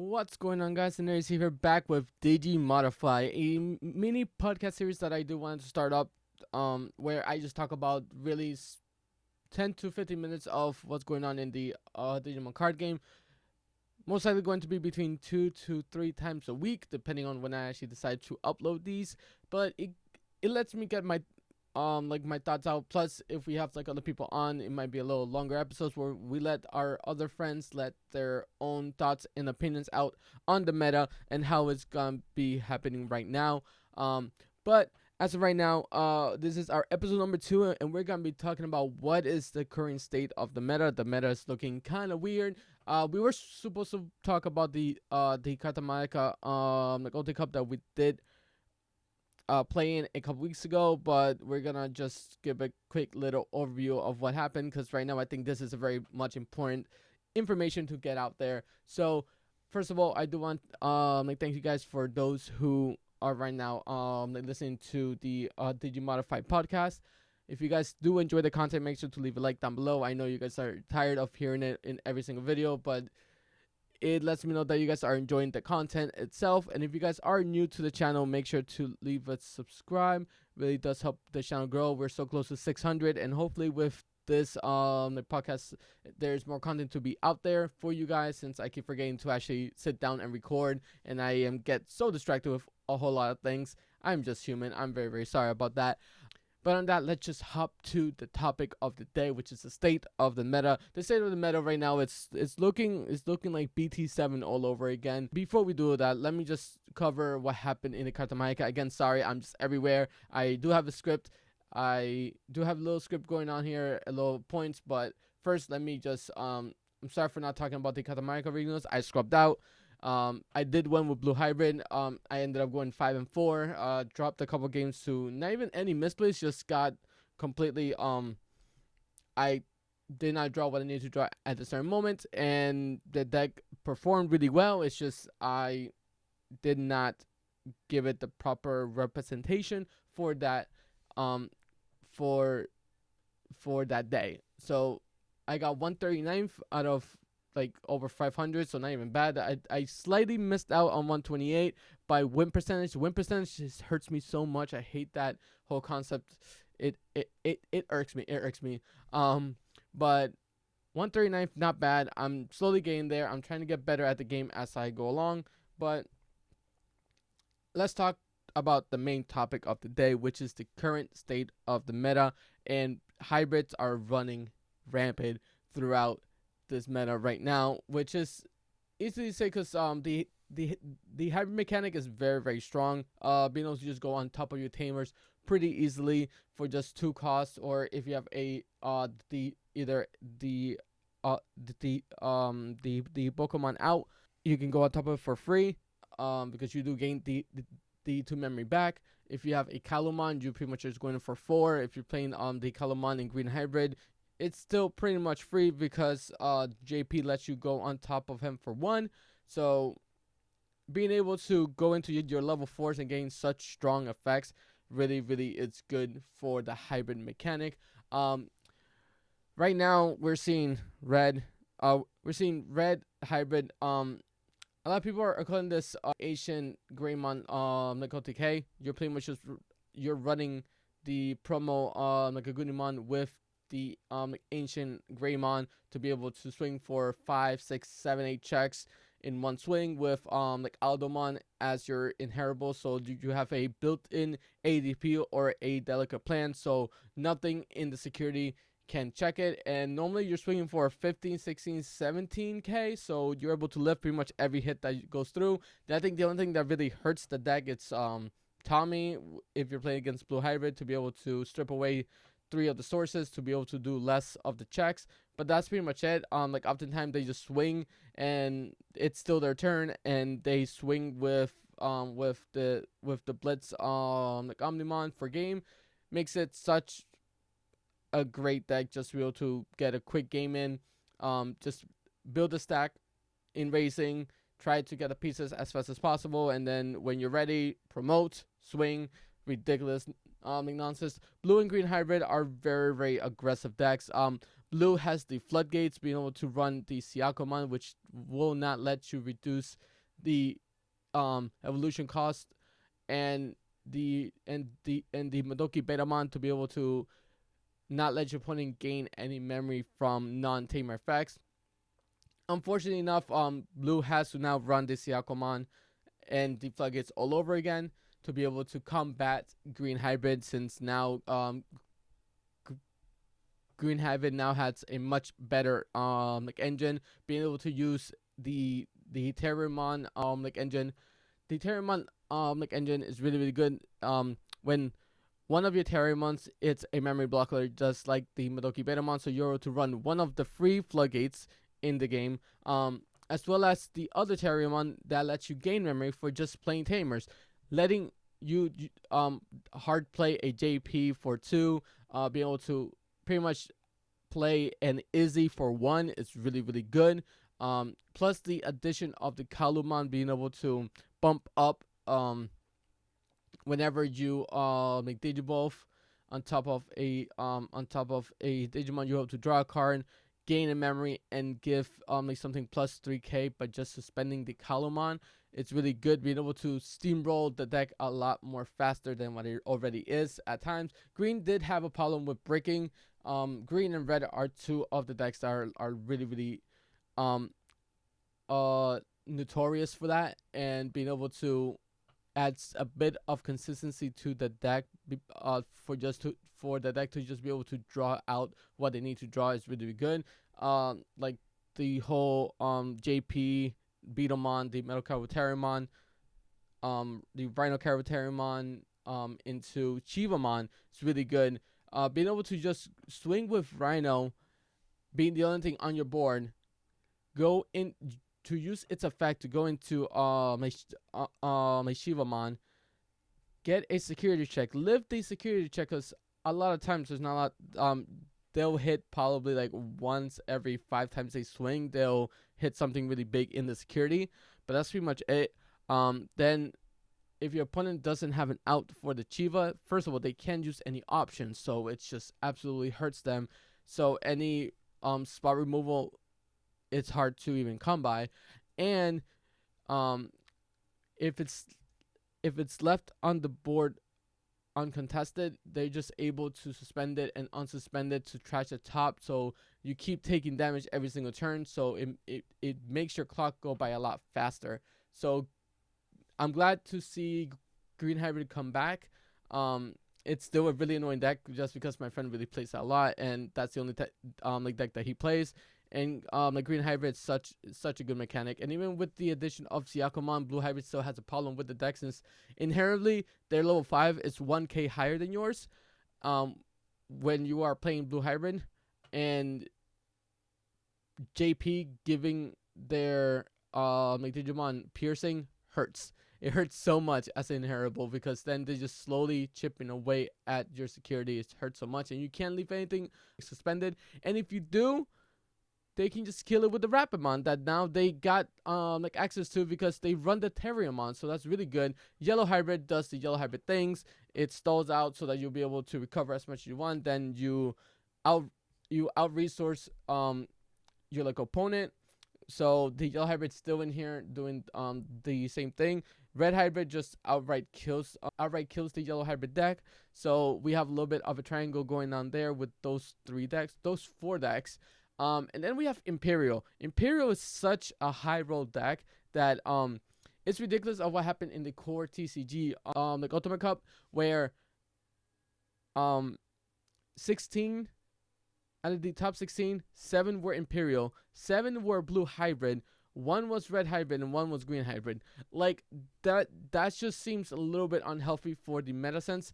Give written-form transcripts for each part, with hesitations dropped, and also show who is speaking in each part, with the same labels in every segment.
Speaker 1: What's going on, guys? And there's here back with DigiModify, a mini podcast series that I do want to start up, where I just talk about really 10 to 15 minutes of what's going on in the Digimon card game. Most likely going to be between 2 to 3 times a week, depending on when I actually decide to upload these. But it lets me get my my thoughts out. Plus, if we have like other people on, it might be a little longer episodes where we let our other friends let their own thoughts and opinions out on the meta and how it's gonna be happening right now. But as of right now, this is our episode number 2, and we're gonna be talking about what is the current state of the meta. The meta is looking kind of weird. We were supposed to talk about the Katamaka like Ultimate Cup that we did playing a couple weeks ago, but we're gonna just give a quick little overview of what happened, because right now I think this is a very much important information to get out there. So first of all, I do want thank you guys for those who are right now listening to the DigiModify podcast. If you guys do enjoy the content, make sure to leave a like down below. I know you guys are tired of hearing it in every single video, but it lets me know that you guys are enjoying the content itself. And if you guys are new to the channel, make sure to leave a subscribe. Really does help the channel grow. We're so close to 600, and hopefully with this the podcast, there's more content to be out there for you guys, since I keep forgetting to actually sit down and record, and I get so distracted with a whole lot of things. I'm just human. I'm very, very sorry about that. But on that, let's just hop to the topic of the day, which is the state of the meta. The state of the meta right now, it's looking like BT7 all over again. Before we do that, let me just cover what happened in the Katamaka. Again, sorry, I'm just everywhere. I do have a script. I do have a little script going on here, a little points. But first, let me just I'm sorry for not talking about the Katamaka regionals. I scrubbed out. I did one with Blue Hybrid. I ended up going 5-4. Dropped a couple games to not even any misplays, just got completely I did not draw what I needed to draw at a certain moment, and the deck performed really well. It's just I did not give it the proper representation for that for that day. So I got 139th out of like over 500, so not even bad. I slightly missed out on 128 by win percentage. Win percentage just hurts me so much. I hate that whole concept. It irks me. It irks me. But 139th, not bad. I'm slowly getting there. I'm trying to get better at the game as I go along. But let's talk about the main topic of the day, which is the current state of the meta. And hybrids are running rampant throughout this meta right now, which is easy to say because the hybrid mechanic is very, very strong. Being able to just go on top of your tamers pretty easily for just 2 costs, or if you have a the Pokemon out, you can go on top of it for free, because you do gain the 2 memory back. If you have a Kalumon, you pretty much just going in for 4. If you're playing the Kalumon in green hybrid, it's still pretty much free because JP lets you go on top of him for 1. So being able to go into your level 4s and gain such strong effects, really, really it's good for the hybrid mechanic. Right now we're seeing red. We're seeing red hybrid. A lot of people are calling this Asian Greymon like OTK. You're pretty much just you're running the promo like a Gunimon with the ancient Greymon to be able to swing for 5, 6, 7, 8 checks in one swing with like Aldomon as your inheritable, so you have a built-in ADP or a delicate plan, so nothing in the security can check it. And normally you're swinging for 15, 16, 17k, so you're able to lift pretty much every hit that goes through. I think the only thing that really hurts the deck, it's Tommy, if you're playing against Blue Hybrid, to be able to strip away 3 of the sources to be able to do less of the checks. But that's pretty much it. Like oftentimes they just swing and it's still their turn, and they swing with the blitz like Omnimon for game. Makes it such a great deck just to be able to get a quick game in. Just build a stack in racing, try to get the pieces as fast as possible, and then when you're ready, promote, swing. Ridiculous nonsense. Blue and green hybrid are very, very aggressive decks. Blue has the floodgates, being able to run the Siakomon, which will not let you reduce the evolution cost and the Madoki Betamon to be able to not let your opponent gain any memory from non-tamer effects. Unfortunately enough, Blue has to now run the Siakomon and the floodgates all over again to be able to combat Green Hybrid, since now Green Hybrid now has a much better like engine, being able to use the Terramon like engine. The Terramon like engine is really good. When one of your Terramons, it's a memory blocker, just like the Madoki Betamon, so you're able to run one of the free floodgates in the game, as well as the other Terramon that lets you gain memory for just plain tamers, letting you hard play a JP for 2, being able to pretty much play an Izzy for 1 is really good. Plus the addition of the Kalumon being able to bump up whenever you make Digivolve on top of a Digimon, you have to draw a card, gain a memory, and give like something plus 3k by just suspending the Kalumon. It's really good being able to steamroll the deck a lot more faster than what it already is at times. Green did have a problem with breaking. Green and red are two of the decks that are really notorious for that, and being able to adds a bit of consistency to the deck for the deck to just be able to draw out what they need to draw is really good. Like the whole JP Beetlemon, the Metal Caravaterimon, the Rhino Caravaterimon into Chivamon is really good. Being able to just swing with Rhino being the only thing on your board, go in to use its effect to go into my Shivamon, get a security check, live the security check, because a lot of times there's not a lot. They'll hit probably like once every 5 times they swing. They'll hit something really big in the security, but that's pretty much it. Then if your opponent doesn't have an out for the Chiva, first of all, they can't use any options, so it just absolutely hurts them. So any spot removal, it's hard to even come by. And if it's left on the board uncontested, they're just able to suspend it and unsuspend it to trash the top, so you keep taking damage every single turn, so it makes your clock go by a lot faster. So I'm glad to see Green Hybrid come back. It's still a really annoying deck just because my friend really plays that a lot, and that's the only like deck that he plays. And like Green Hybrid is such a good mechanic, and even with the addition of Siakomon, Blue Hybrid still has a problem with the deck, since inherently their level 5 is 1k higher than yours when you are playing Blue Hybrid, and JP giving their like Digimon piercing hurts. It hurts so much as an inheritable, because then they just slowly chipping away at your security. It hurts so much, and you can't leave anything suspended, and if you do, they can just kill it with the Rapidmon that now they got like access to, because they run the Terriermon, so that's really good. Yellow Hybrid does the Yellow Hybrid things. It stalls out so that you'll be able to recover as much as you want. Then you out resource your like opponent. So the Yellow Hybrid's still in here doing the same thing. Red Hybrid just outright kills the Yellow Hybrid deck. So we have a little bit of a triangle going on there with those 4 decks. And then we have Imperial. Imperial is such a high roll deck that it's ridiculous of what happened in the core TCG like Ultimate Cup, where 16 out of the top 16, 7 were Imperial, 7 were Blue Hybrid, 1 was Red Hybrid, and 1 was Green Hybrid. Like that just seems a little bit unhealthy for the meta sense.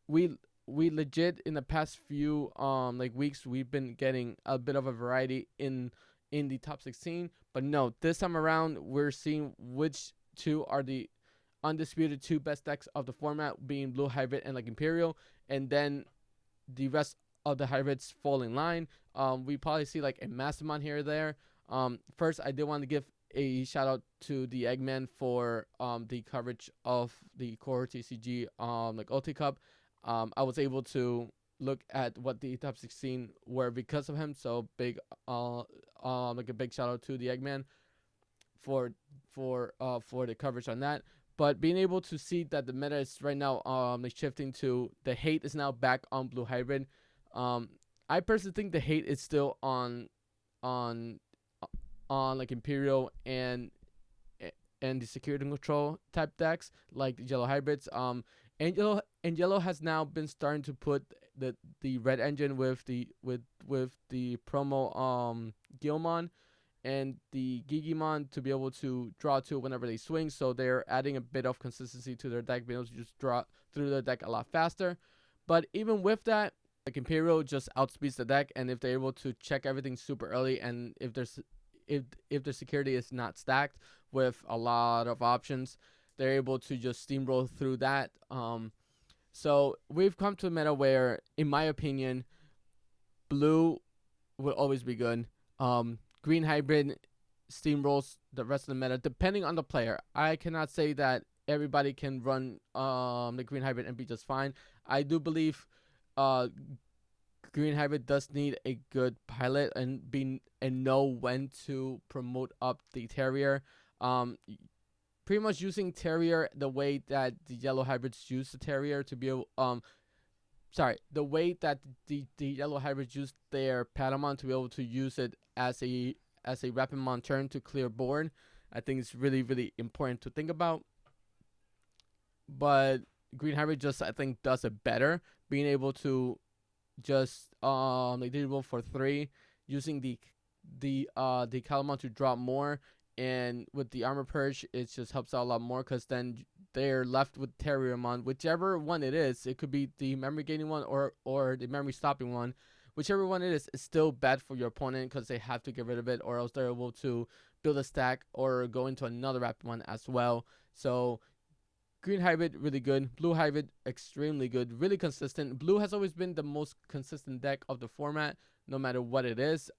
Speaker 1: We legit in the past few like weeks, we've been getting a bit of a variety in the top 16, but no, this time around we're seeing which 2 are the undisputed 2 best decks of the format, being Blue Hybrid and like Imperial, and then the rest of the hybrids fall in line. We probably see like a Mastermon here or there. First, I did want to give a shout out to TheEgman for the coverage of the core TCG like Ulti Cup. I was able to look at what the top 16 were because of him, so big like a big shout out to TheEgman for for the coverage on that. But being able to see that the meta is right now like shifting to the hate is now back on blue hybrid. I personally think the hate is still on like Imperial and the security control type decks like the yellow hybrids. And yellow has now been starting to put the red engine with the promo Gilmon and the Gigimon to be able to draw to whenever they swing. So they're adding a bit of consistency to their deck, being able to just draw through their deck a lot faster. But even with that, like Imperial just outspeeds the deck, and if they're able to check everything super early, and if the security is not stacked with a lot of options, they're able to just steamroll through that. So we've come to a meta where, in my opinion, blue will always be good. Green hybrid steamrolls the rest of the meta depending on the player. I cannot say that everybody can run the green hybrid and be just fine. I do believe green hybrid does need a good pilot and know when to promote up the terrier. Pretty much using terrier the way that the yellow hybrids use the terrier to be able the way that the yellow hybrids use their Patamon to be able to use it as a Rapidmon turn to clear board. I think it's really, really important to think about. But green hybrid just, I think, does it better, being able to just like they roll for 3, using the Calamon to drop more, and with the armor purge it just helps out a lot more, because then they're left with Terriermon, whichever one it is. It could be the memory gaining one or the memory stopping one. Whichever one it is, it's still bad for your opponent because they have to get rid of it, or else they're able to build a stack or go into another rapid one as well. So green hybrid really good, blue hybrid extremely good, really consistent. Blue has always been the most consistent deck of the format, no matter what it is.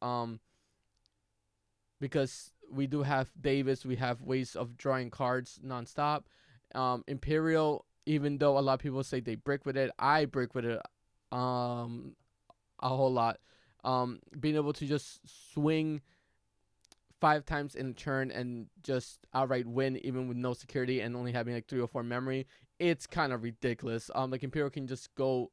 Speaker 1: Because we do have Davis, we have ways of drawing cards nonstop. Imperial, even though a lot of people say they brick with it, I brick with it a whole lot. Being able to just swing 5 times in a turn and just outright win, even with no security and only having like 3 or 4 memory, it's kind of ridiculous. Like Imperial can just go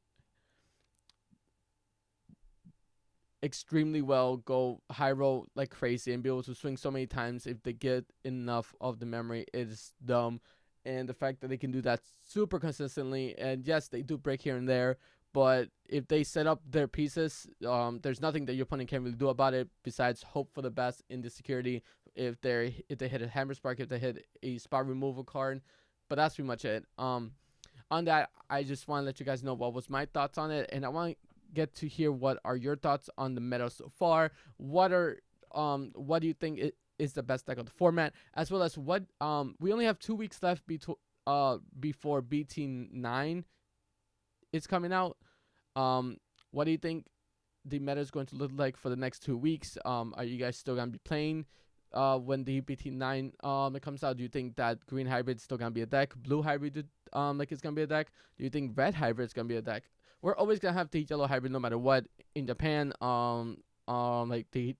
Speaker 1: extremely well, go high roll like crazy, and be able to swing so many times if they get enough of the memory. Is dumb. And the fact that they can do that super consistently, and yes, they do break here and there, but if they set up their pieces, there's nothing that your opponent can really do about it besides hope for the best in the security. If they hit a Hammer Spark, if they hit a spot removal card, but that's pretty much it. On that, I just want to let you guys know what was my thoughts on it, and I want to get to hear what are your thoughts on the meta so far. What do you think is the best deck of the format, as well as what we only have 2 weeks left before BT9 is coming out. What do you think the meta is going to look like for the next 2 weeks? Are you guys still gonna be playing when the BT9 it comes out? Do you think that green hybrid is still gonna be a deck, blue hybrid like it's gonna be a deck? Do you think red hybrid is gonna be a deck? We're always gonna have the yellow hybrid no matter what in Japan. Like the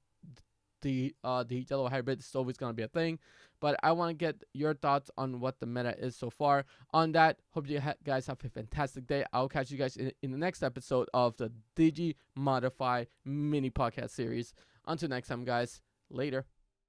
Speaker 1: yellow hybrid is always gonna be a thing. But I want to get your thoughts on what the meta is so far. On that, hope you guys have a fantastic day. I'll catch you guys in the next episode of the DigiModify mini podcast series. Until next time, guys. Later.